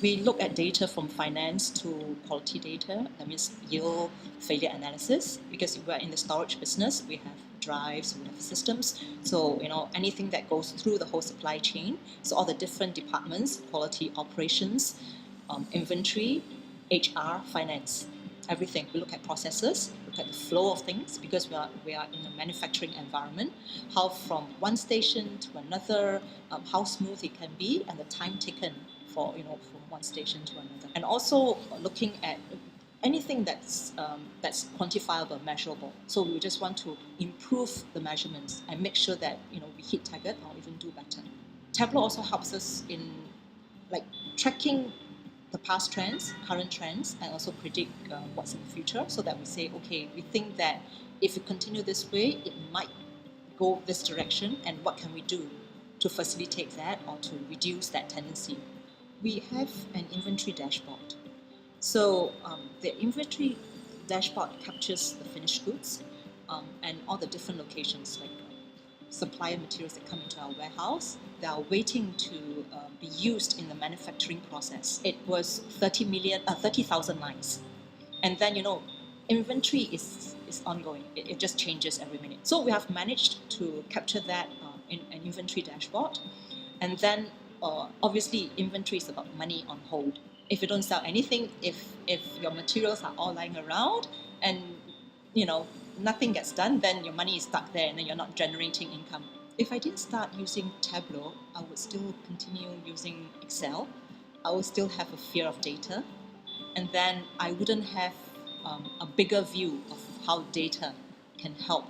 We look at data from finance to quality data. That means yield, failure analysis. Because we're in the storage business, we have drives, we have systems. So anything that goes through the whole supply chain. So all the different departments, quality, operations, inventory, HR, finance, everything. We look at processes, look at the flow of things, because we are in a manufacturing environment. How from one station to another, how smooth it can be, and the time taken for from one station to another. And also looking at anything that's quantifiable, measurable. So we just want to improve the measurements and make sure that we hit target or even do better. Tableau also helps us in tracking the past trends, current trends, and also predict what's in the future, so that we say, okay, we think that if we continue this way, it might go this direction, and what can we do to facilitate that or to reduce that tendency. We have an inventory dashboard. So the inventory dashboard captures the finished goods and all the different locations, like supplier materials that come into our warehouse. They are waiting to be used in the manufacturing process. It was 30,000 lines. And then, inventory is ongoing. It just changes every minute. So we have managed to capture that in an inventory dashboard. And then, obviously, inventory is about money on hold. If you don't sell anything, if your materials are all lying around and, nothing gets done, then your money is stuck there and then you're not generating income. If I didn't start using Tableau, I would still continue using Excel. I would still have a fear of data. And then I wouldn't have a bigger view of how data can help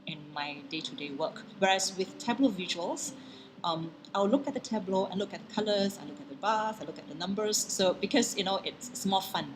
in my day-to-day work. Whereas with Tableau visuals, I'll look at the Tableau and look at the colors, I look at the bars, I look at the numbers. So because, it's more fun.